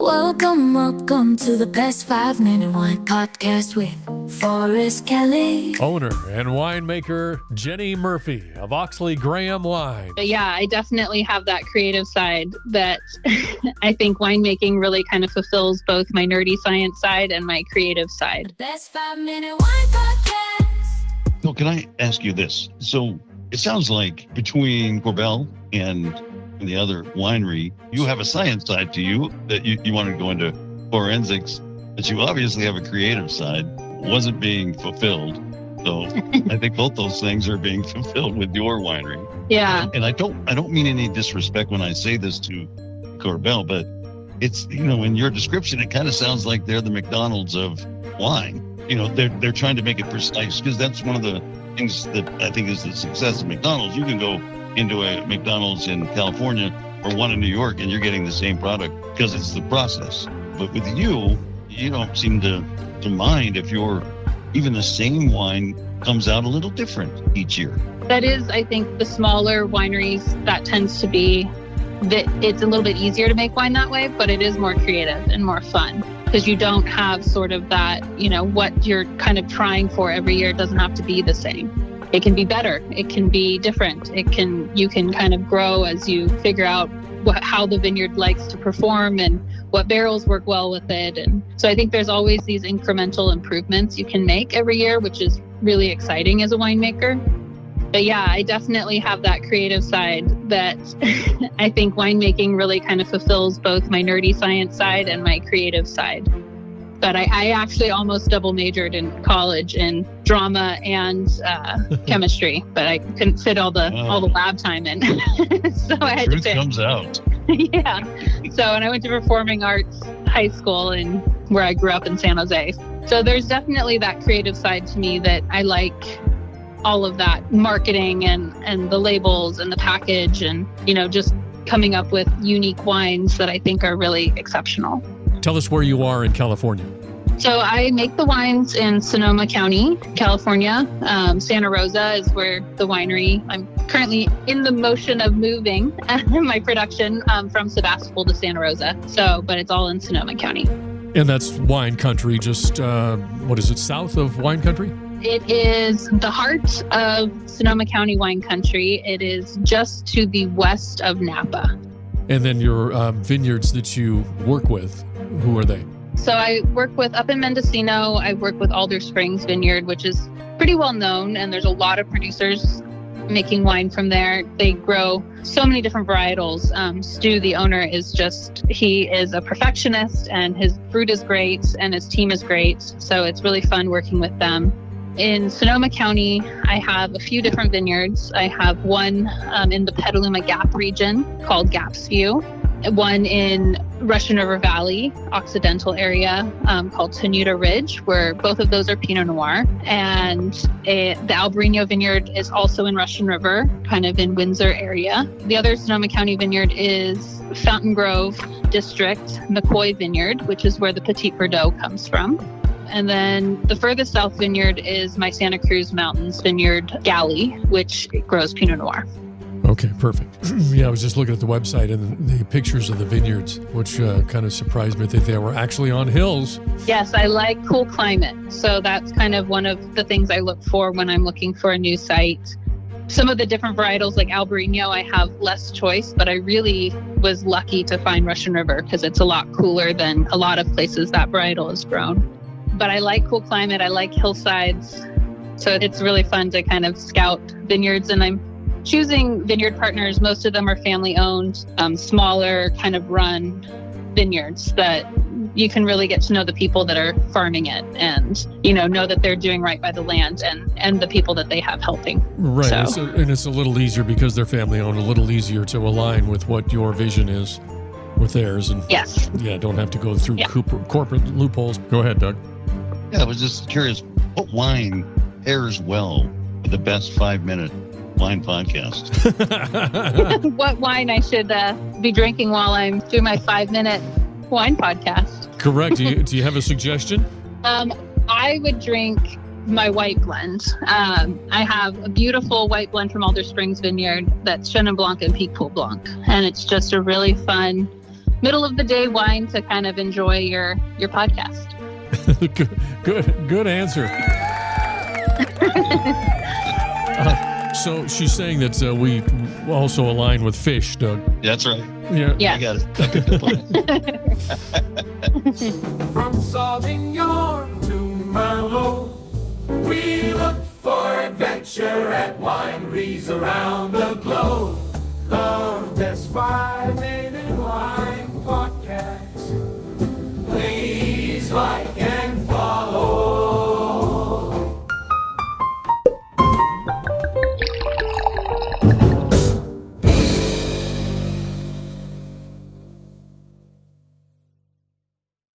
Welcome to the Best 5 Minute Wine Podcast with Forrest Kelly. Owner and winemaker Jennie Murphy of Oxlee Graham Wines. Yeah, I definitely have that creative side that I think winemaking really kind of fulfills both my nerdy science side and my creative side. The Best 5 Minute Wine Podcast. So can I ask you this? So it sounds like between Corbel and the other winery, you have a science side to you that you want to go into forensics, but you obviously have a creative side, wasn't being fulfilled. So I think both those things are being fulfilled with your winery. Yeah. And I don't mean any disrespect when I say this to Corbel, but it's, in your description, it kind of sounds like they're the McDonald's of wine. They're trying to make it precise, because that's one of the things that I think is the success of McDonald's. You can go into a McDonald's in California or one in New York and you're getting the same product because it's the process. But with you don't seem to mind if even the same wine comes out a little different each year. That is, I think, the smaller wineries, that tends to be that it's a little bit easier to make wine that way, but it is more creative and more fun because you don't have sort of that, what you're kind of trying for every year doesn't have to be the same. It can be better. It can be different. You can kind of grow as you figure out how the vineyard likes to perform and what barrels work well with it. And so I think there's always these incremental improvements you can make every year, which is really exciting as a winemaker. But yeah, I definitely have that creative side that I think winemaking really kind of fulfills both my nerdy science side and my creative side. But I actually almost double majored in college in drama and chemistry, but I couldn't fit all the lab time in. So I had Truth to pick. Comes out. Yeah. So, and I went to Performing Arts High School where I grew up in San Jose. So there's definitely that creative side to me that I like all of that marketing and the labels and the package and, just coming up with unique wines that I think are really exceptional. Tell us where you are in California. So I make the wines in Sonoma County, California. Santa Rosa is where the winery. I'm currently in the motion of moving my production from Sebastopol to Santa Rosa. But it's all in Sonoma County. And that's wine country, just, south of wine country? It is the heart of Sonoma County wine country. It is just to the west of Napa. And then your vineyards that you work with, who are they? So I work with, up in Mendocino, I work with Alder Springs Vineyard, which is pretty well known, and there's a lot of producers making wine from there. They grow so many different varietals. Stu, the owner, he is a perfectionist, and his fruit is great, and his team is great. So it's really fun working with them. In Sonoma County, I have a few different vineyards. I have one in the Petaluma Gap region called Gap's View, one in Russian River Valley, Occidental area called Tenuta Ridge, where both of those are Pinot Noir. And the Albarino Vineyard is also in Russian River, kind of in Windsor area. The other Sonoma County vineyard is Fountain Grove District, McCoy Vineyard, which is where the Petit Verdot comes from. And then the furthest south vineyard is my Santa Cruz Mountains vineyard, Galley, which grows Pinot Noir. Okay, perfect. Yeah, I was just looking at the website and the pictures of the vineyards, which kind of surprised me that they were actually on hills. Yes, I like cool climate. So that's kind of one of the things I look for when I'm looking for a new site. Some of the different varietals like Albarino, I have less choice, but I really was lucky to find Russian River because it's a lot cooler than a lot of places that varietal is grown. But I like cool climate. I like hillsides. So it's really fun to kind of scout vineyards. And I'm choosing vineyard partners. Most of them are family owned, smaller kind of run vineyards that you can really get to know the people that are farming it and, know that they're doing right by the land and the people that they have helping. Right. So, and it's a little easier because they're family owned, a little easier to align with what your vision is with theirs. And yes. Yeah, don't have to go through corporate loopholes. Go ahead, Doug. Yeah, I was just curious, what wine pairs well with the Best 5 Minute Wine Podcast? What wine I should be drinking while I'm doing my 5-minute wine podcast? Correct. Do you have a suggestion? I would drink my white blend. I have a beautiful white blend from Alder Springs Vineyard that's Chenin Blanc and Picpoul Blanc. And it's just a really fun middle of the day wine to kind of enjoy your podcast. Good answer. So she's saying that we also align with fish, Doug. That's right. Yeah. Yeah. I got it. I picked up on it. From Sauvignon to Merlot, we look for adventure at wineries around the globe. The best wine